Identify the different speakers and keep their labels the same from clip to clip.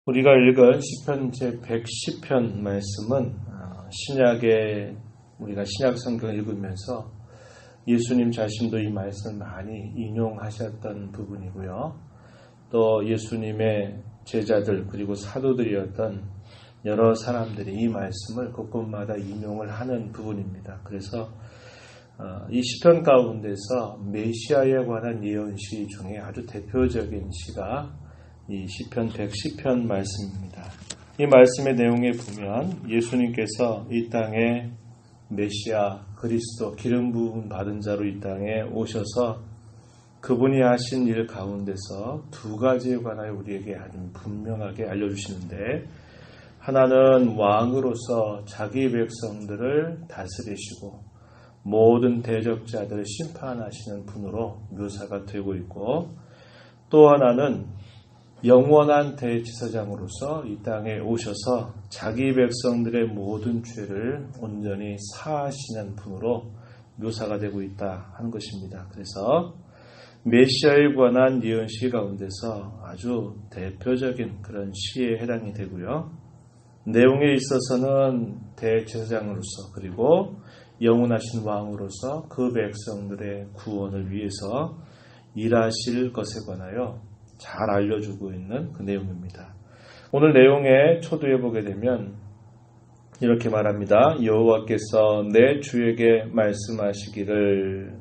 Speaker 1: 우리가 읽은 시편 제110편 말씀은 우리가 신약 성경을 읽으면서 예수님 자신도 이 말씀을 많이 인용하셨던 부분이고요. 또 예수님의 제자들 그리고 사도들이었던 여러 사람들이 이 말씀을 곳곳마다 인용을 하는 부분입니다. 그래서 이 시편 가운데서 메시아에 관한 예언시 중에 아주 대표적인 시가 이 시편 110편 말씀입니다. 이 말씀의 내용에 보면 예수님께서 이 땅에 메시아 그리스도 기름 부음 받은 자로 이 땅에 오셔서 그분이 하신 일 가운데서 두 가지에 관하여 우리에게 아주 분명하게 알려주시는데, 하나는 왕으로서 자기 백성들을 다스리시고 모든 대적자들을 심판하시는 분으로 묘사가 되고 있고, 또 하나는 영원한 대제사장으로서 이 땅에 오셔서 자기 백성들의 모든 죄를 온전히 사하시는 분으로 묘사가 되고 있다 하는 것입니다. 그래서 메시아에 관한 예언시 가운데서 아주 대표적인 그런 시에 해당이 되고요. 내용에 있어서는 대제사장으로서 그리고 영원하신 왕으로서 그 백성들의 구원을 위해서 일하실 것에 관하여 잘 알려주고 있는 그 내용입니다. 오늘 내용에 초두해 보게 되면 이렇게 말합니다. 여호와께서 내 주에게 말씀하시기를.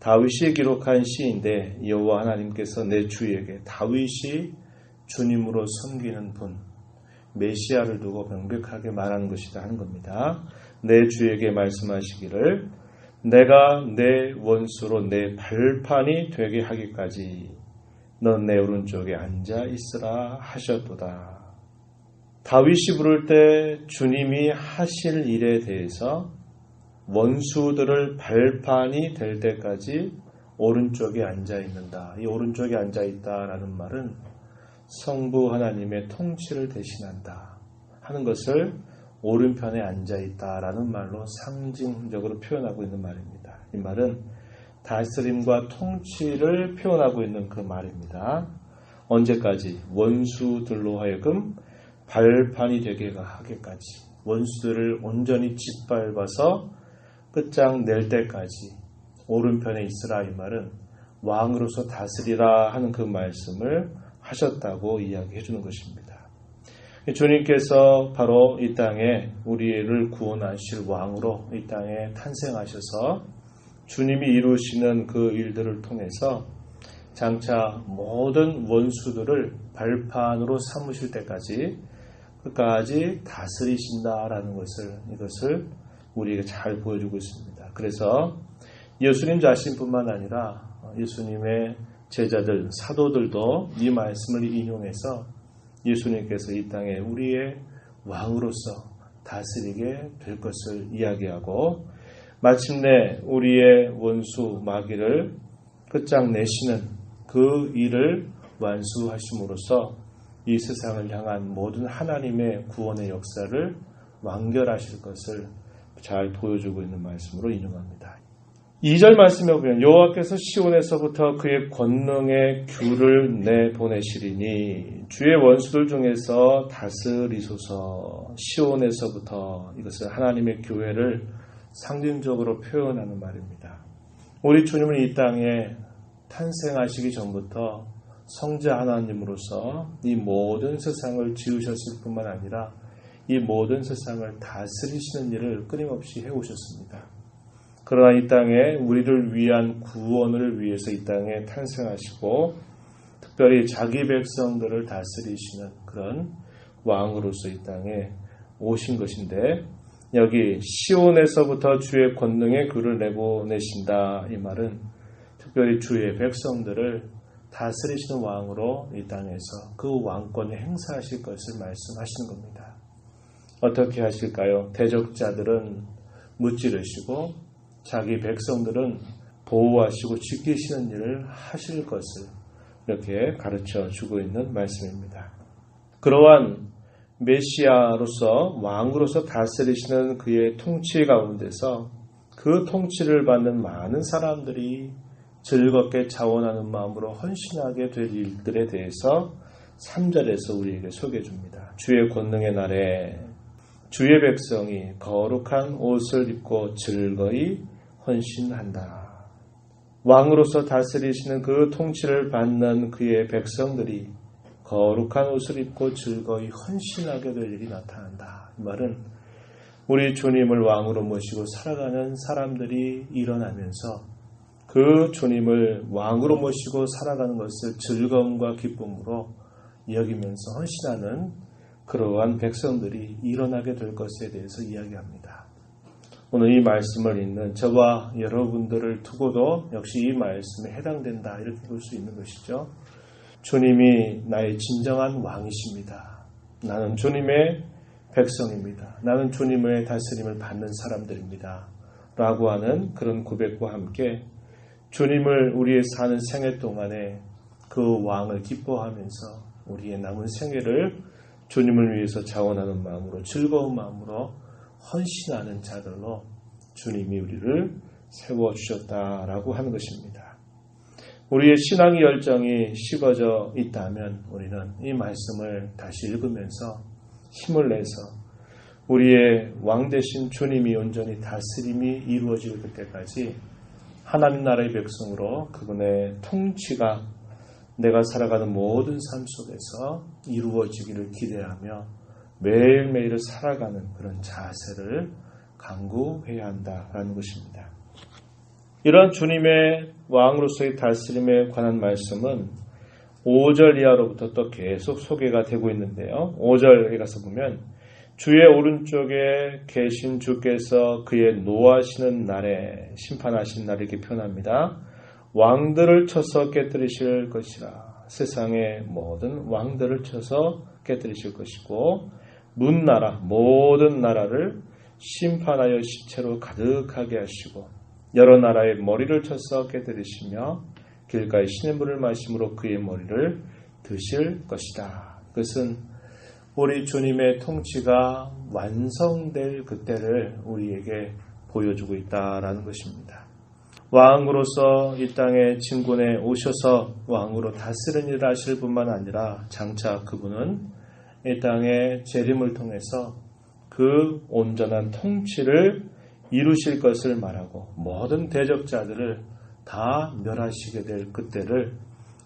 Speaker 1: 다윗이 기록한 시인데 여호와 하나님께서 내 주에게, 다윗이 주님으로 섬기는 분, 메시아를 두고 명백하게 말하는 것이다 하는 겁니다. 내 주에게 말씀하시기를, 내가 내 원수로 내 발판이 되게 하기까지 넌 내 오른쪽에 앉아 있으라 하셨도다. 다윗이 부를 때 주님이 하실 일에 대해서 원수들을 발판이 될 때까지 오른쪽에 앉아 있는다. 이 오른쪽에 앉아 있다라는 말은 성부 하나님의 통치를 대신한다 하는 것을 오른편에 앉아 있다라는 말로 상징적으로 표현하고 있는 말입니다. 이 말은 다스림과 통치를 표현하고 있는 그 말입니다. 언제까지? 원수들로 하여금 발판이 되게 하기까지, 원수들을 온전히 짓밟아서 끝장낼 때까지 오른편에 있으라. 이 말은 왕으로서 다스리라 하는 그 말씀을 하셨다고 이야기해 주는 것입니다. 주님께서 바로 이 땅에 우리를 구원하실 왕으로 이 땅에 탄생하셔서 주님이 이루시는 그 일들을 통해서 장차 모든 원수들을 발판으로 삼으실 때까지 끝까지 다스리신다라는 이것을 우리에게 잘 보여주고 있습니다. 그래서 예수님 자신뿐만 아니라 예수님의 제자들, 사도들도 이 말씀을 인용해서 예수님께서 이 땅에 우리의 왕으로서 다스리게 될 것을 이야기하고, 마침내 우리의 원수 마귀를 끝장내시는 그 일을 완수하심으로써 이 세상을 향한 모든 하나님의 구원의 역사를 완결하실 것을 잘 보여주고 있는 말씀으로 인용합니다. 2절 말씀에 보면 여호와께서 시온에서부터 그의 권능의 귤을 내보내시리니 주의 원수들 중에서 다스리소서. 시온에서부터, 이것은 하나님의 교회를 상징적으로 표현하는 말입니다. 우리 주님은 이 땅에 탄생하시기 전부터 성자 하나님으로서 이 모든 세상을 지으셨을 뿐만 아니라 이 모든 세상을 다스리시는 일을 끊임없이 해오셨습니다. 그러나 이 땅에 우리를 위한 구원을 위해서 이 땅에 탄생하시고 특별히 자기 백성들을 다스리시는 그런 왕으로서 이 땅에 오신 것인데, 여기 시온에서부터 주의 권능의 귤을 내보내신다. 이 말은 특별히 주의 백성들을 다스리시는 왕으로 이 땅에서 그 왕권을 행사하실 것을 말씀하시는 겁니다. 어떻게 하실까요? 대적자들은 무찌르시고 자기 백성들은 보호하시고 지키시는 일을 하실 것을 이렇게 가르쳐 주고 있는 말씀입니다. 그러한 메시아로서 왕으로서 다스리시는 그의 통치 가운데서 그 통치를 받는 많은 사람들이 즐겁게 자원하는 마음으로 헌신하게 될 일들에 대해서 3절에서 우리에게 소개해 줍니다. 주의 권능의 날에 주의 백성이 거룩한 옷을 입고 즐거이 헌신한다. 왕으로서 다스리시는 그 통치를 받는 그의 백성들이 거룩한 옷을 입고 즐거이 헌신하게 될 일이 나타난다. 이 말은 우리 주님을 왕으로 모시고 살아가는 사람들이 일어나면서 그 주님을 왕으로 모시고 살아가는 것을 즐거움과 기쁨으로 여기면서 헌신하는 그러한 백성들이 일어나게 될 것에 대해서 이야기합니다. 오늘 이 말씀을 읽는 저와 여러분들을 두고도 역시 이 말씀에 해당된다 이렇게 볼 수 있는 것이죠. 주님이 나의 진정한 왕이십니다. 나는 주님의 백성입니다. 나는 주님의 다스림을 받는 사람들입니다. 라고 하는 그런 고백과 함께 주님을 우리의 사는 생애 동안에 그 왕을 기뻐하면서 우리의 남은 생애를 주님을 위해서 자원하는 마음으로 즐거운 마음으로 헌신하는 자들로 주님이 우리를 세워주셨다라고 하는 것입니다. 우리의 신앙의 열정이 식어져 있다면 우리는 이 말씀을 다시 읽으면서 힘을 내서 우리의 왕 되신 주님이 온전히 다스림이 이루어질 그때까지 하나님 나라의 백성으로 그분의 통치가 내가 살아가는 모든 삶 속에서 이루어지기를 기대하며 매일매일을 살아가는 그런 자세를 강구해야 한다라는 것입니다. 이런 주님의 왕으로서의 다스림에 관한 말씀은 5절 이하로부터 또 계속 소개가 되고 있는데요. 5절에 가서 보면 주의 오른쪽에 계신 주께서 그의 노하시는 날에 심판하신 날을 이렇게 표현합니다. 왕들을 쳐서 깨뜨리실 것이라. 세상의 모든 왕들을 쳐서 깨뜨리실 것이고 문나라 모든 나라를 심판하여 시체로 가득하게 하시고 여러 나라의 머리를 쳐서 깨뜨리시며 길가에 시냇물을 마심으로 그의 머리를 드실 것이다. 그것은 우리 주님의 통치가 완성될 그때를 우리에게 보여주고 있다라는 것입니다. 왕으로서 이 땅에 진군에 오셔서 왕으로 다스리는 일을 하실 뿐만 아니라 장차 그분은 이 땅의 재림을 통해서 그 온전한 통치를 이루실 것을 말하고 모든 대적자들을 다 멸하시게 될 그때를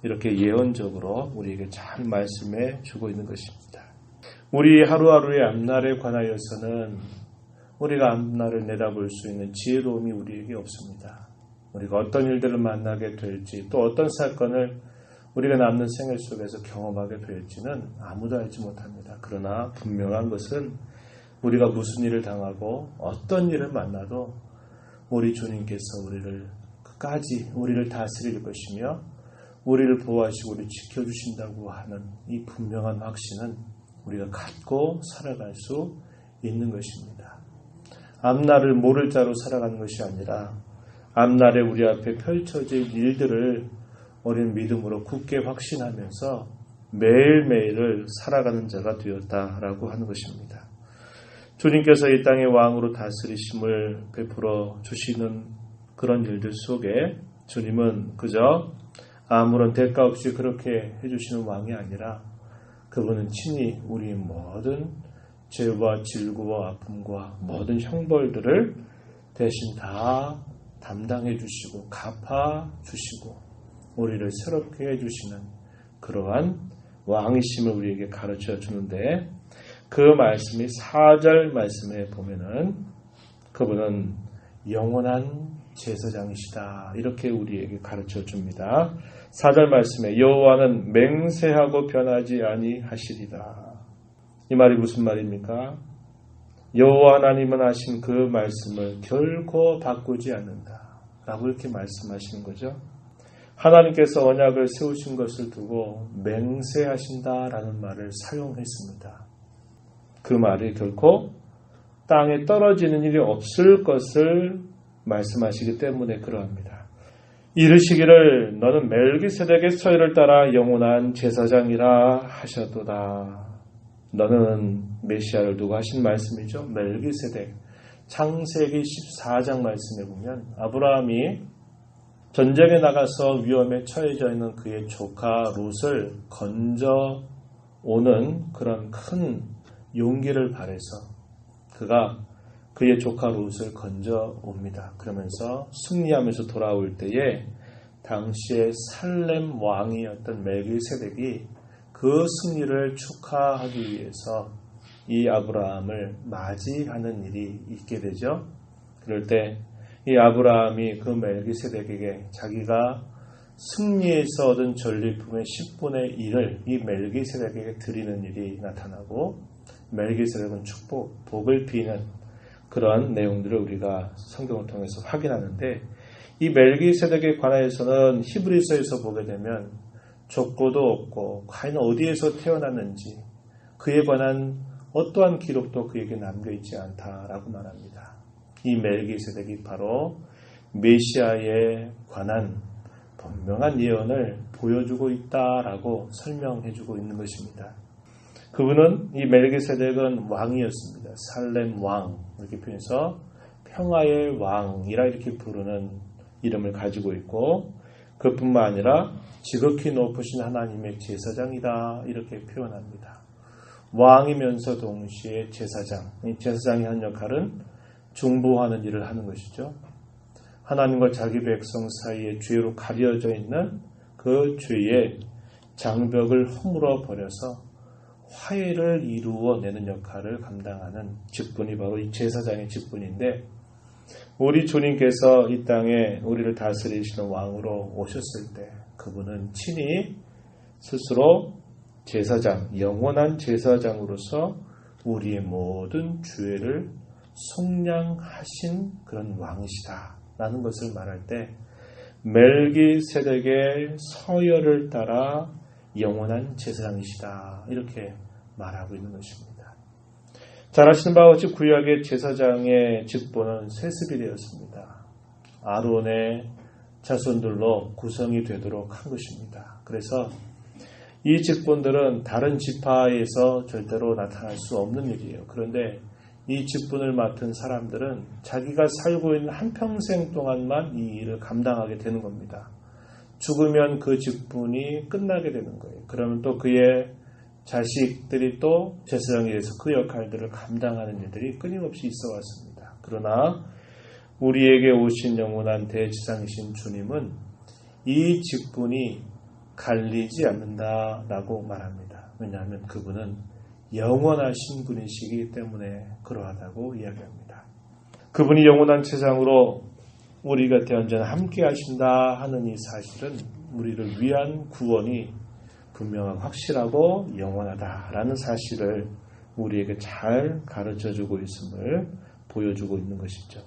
Speaker 1: 이렇게 예언적으로 우리에게 잘 말씀해 주고 있는 것입니다. 우리 하루하루의 앞날에 관하여서는 우리가 앞날을 내다볼 수 있는 지혜로움이 우리에게 없습니다. 우리가 어떤 일들을 만나게 될지 또 어떤 사건을 우리가 남는 생애 속에서 경험하게 될지는 아무도 알지 못합니다. 그러나 분명한 것은 우리가 무슨 일을 당하고 어떤 일을 만나도 우리 주님께서 우리를 끝까지 우리를 다스릴 것이며 우리를 보호하시고 우리를 지켜주신다고 하는 이 분명한 확신은 우리가 갖고 살아갈 수 있는 것입니다. 앞날을 모를 자로 살아가는 것이 아니라 앞날에 우리 앞에 펼쳐질 일들을 우리는 믿음으로 굳게 확신하면서 매일매일을 살아가는 자가 되었다라고 하는 것입니다. 주님께서 이 땅의 왕으로 다스리심을 베풀어 주시는 그런 일들 속에 주님은 그저 아무런 대가 없이 그렇게 해주시는 왕이 아니라 그분은 친히 우리의 모든 죄와 질구와 아픔과 모든 형벌들을 대신 다 담당해 주시고 갚아 주시고 우리를 새롭게 해주시는 그러한 왕이심을 우리에게 가르쳐 주는데 그 말씀이 4절 말씀에 보면은 그분은 영원한 제사장이시다 이렇게 우리에게 가르쳐 줍니다. 4절 말씀에 여호와는 맹세하고 변하지 아니하시리다. 이 말이 무슨 말입니까? 여호와 하나님은 하신 그 말씀을 결코 바꾸지 않는다 라고 이렇게 말씀하시는 거죠. 하나님께서 언약을 세우신 것을 두고 맹세하신다라는 말을 사용했습니다. 그 말이 결코 땅에 떨어지는 일이 없을 것을 말씀하시기 때문에 그러합니다. 이르시기를 너는 멜기세덱의 서열을 따라 영원한 제사장이라 하셨도다. 너는 메시아를 두고 하신 말씀이죠. 멜기세덱. 창세기 14장 말씀에 보면 아브라함이 전쟁에 나가서 위험에 처해져 있는 그의 조카 롯을 건져 오는 그런 큰 용기를 발해서 그가 그의 조카 롯을 건져 옵니다. 그러면서 승리하면서 돌아올 때에 당시에 살렘 왕이었던 멜기세덱이 그 승리를 축하하기 위해서 이 아브라함을 맞이하는 일이 있게 되죠. 그럴 때 이 아브라함이 그 멜기세덱에게 자기가 승리에서 얻은 전리품의 10분의 1을 이 멜기세덱에게 드리는 일이 나타나고, 멜기세덱은 축복, 복을 비는 그런 내용들을 우리가 성경을 통해서 확인하는데, 이 멜기세덱에 관하여서는 히브리서에서 보게 되면 족보도 없고 과연 어디에서 태어났는지 그에 관한 어떠한 기록도 그에게 남겨있지 않다라고 말합니다. 이 멜기세덱이 바로 메시아에 관한 분명한 예언을 보여주고 있다라고 설명해주고 있는 것입니다. 그분은, 이 멜기세덱은 왕이었습니다. 살렘 왕, 이렇게 표현해서 평화의 왕이라 이렇게 부르는 이름을 가지고 있고, 그뿐만 아니라 지극히 높으신 하나님의 제사장이다 이렇게 표현합니다. 왕이면서 동시에 제사장, 이 제사장이 한 역할은 중보하는 일을 하는 것이죠. 하나님과 자기 백성 사이에 죄로 가려져 있는 그 죄의 장벽을 허물어 버려서 화해를 이루어내는 역할을 감당하는 직분이 바로 이 제사장의 직분인데, 우리 주님께서 이 땅에 우리를 다스리시는 왕으로 오셨을 때 그분은 친히 스스로 제사장, 영원한 제사장으로서 우리의 모든 죄를 속량하신 그런 왕이시다 라는 것을 말할 때, 멜기세덱의 서열을 따라 영원한 제사장이시다 이렇게 말하고 있는 것입니다. 잘 아시는 바와 같이 구약의 제사장의 직분은 세습이 되었습니다. 아론의 자손들로 구성이 되도록 한 것입니다. 그래서 이 직분들은 다른 지파에서 절대로 나타날 수 없는 일이에요. 그런데 이 직분을 맡은 사람들은 자기가 살고 있는 한평생 동안만 이 일을 감당하게 되는 겁니다. 죽으면 그 직분이 끝나게 되는 거예요. 그러면 또 그의 자식들이 또 제사장에 대해서 그 역할들을 감당하는 일들이 끊임없이 있어 왔습니다. 그러나 우리에게 오신 영원한 대제사장이신 주님은 이 직분이 갈리지 않는다라고 말합니다. 왜냐하면 그분은 영원하신 분이시기 때문에 그러하다고 이야기합니다. 그분이 영원한 제사장으로 우리 곁에 언제나 함께 하신다 하는 이 사실은 우리를 위한 구원이 분명하고 확실하고 영원하다라는 사실을 우리에게 잘 가르쳐주고 있음을 보여주고 있는 것이죠.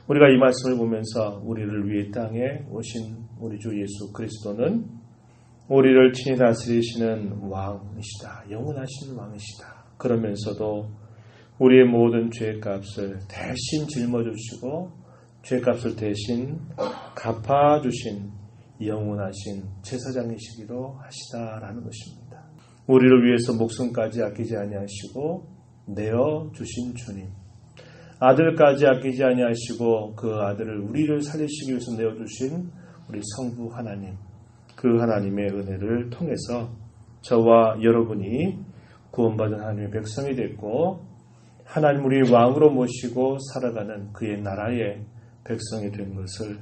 Speaker 1: 우리가 이 말씀을 보면서 우리를 위해 땅에 오신 우리 주 예수 그리스도는 우리를 친히 다스리시는 왕이시다. 영원하신 왕이시다. 그러면서도 우리의 모든 죄값을 대신 짊어주시고 죄값을 대신 갚아주신 영원하신 제사장이시기도 하시다라는 것입니다. 우리를 위해서 목숨까지 아끼지 아니하시고 내어주신 주님, 아들까지 아끼지 아니하시고 그 아들을 우리를 살리시기 위해서 내어주신 우리 성부 하나님, 그 하나님의 은혜를 통해서 저와 여러분이 구원받은 하나님의 백성이 됐고 하나님 우리 왕으로 모시고 살아가는 그의 나라의 백성이 된 것을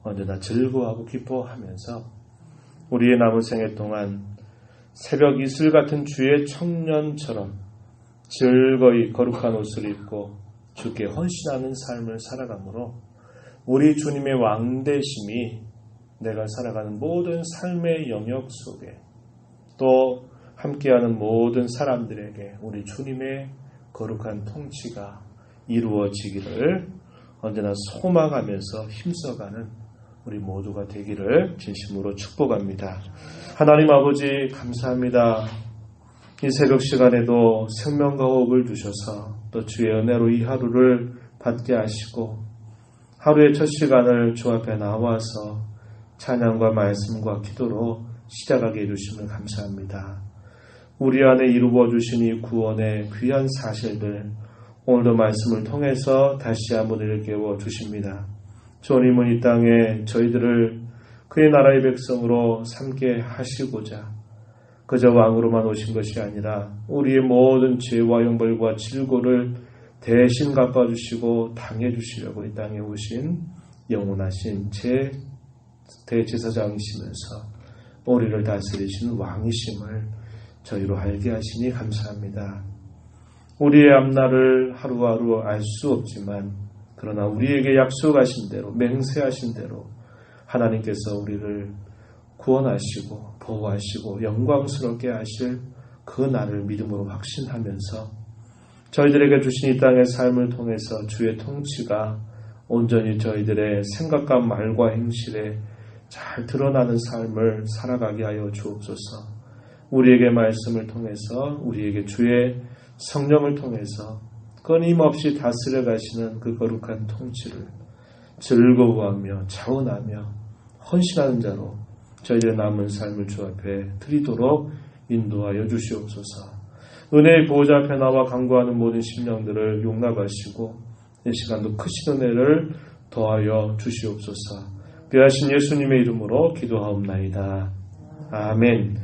Speaker 1: 언제나 즐거워하고 기뻐하면서 우리의 남은 생애 동안 새벽 이슬 같은 주의 청년처럼 즐거이 거룩한 옷을 입고 주께 헌신하는 삶을 살아가므로 우리 주님의 왕되심이 내가 살아가는 모든 삶의 영역 속에 또 함께하는 모든 사람들에게 우리 주님의 거룩한 통치가 이루어지기를 언제나 소망하면서 힘써가는 우리 모두가 되기를 진심으로 축복합니다. 하나님 아버지 감사합니다. 이 새벽 시간에도 생명과 호흡을 주셔서 또 주의 은혜로 이 하루를 받게 하시고 하루의 첫 시간을 주 앞에 나와서 찬양과 말씀과 기도로 시작하게 해주심을 감사합니다. 우리 안에 이루어 주신 이 구원의 귀한 사실들 오늘도 말씀을 통해서 다시 한번 일깨워 주십니다. 주님은 이 땅에 저희들을 그의 나라의 백성으로 삼게 하시고자 그저 왕으로만 오신 것이 아니라 우리의 모든 죄와 형벌과 질고를 대신 갚아주시고 당해주시려고 이 땅에 오신 영원하신 대제사장이시면서 우리를 다스리시는 왕이심을 저희로 알게 하시니 감사합니다. 우리의 앞날을 하루하루 알 수 없지만 그러나 우리에게 약속하신 대로 맹세하신 대로 하나님께서 우리를 구원하시고 보호하시고 영광스럽게 하실 그 날을 믿음으로 확신하면서 저희들에게 주신 이 땅의 삶을 통해서 주의 통치가 온전히 저희들의 생각과 말과 행실에 잘 드러나는 삶을 살아가게 하여 주옵소서. 우리에게 말씀을 통해서 우리에게 주의 성령을 통해서 끊임없이 다스려 가시는 그 거룩한 통치를 즐거워하며 자원하며 헌신하는 자로 저희들의 남은 삶을 주 앞에 드리도록 인도하여 주시옵소서. 은혜의 보호자 앞에 나와 간구하는 모든 심령들을 용납하시고 이 시간도 크신 은혜를 더하여 주시옵소서. 귀하신 예수님의 이름으로 기도하옵나이다. 아멘.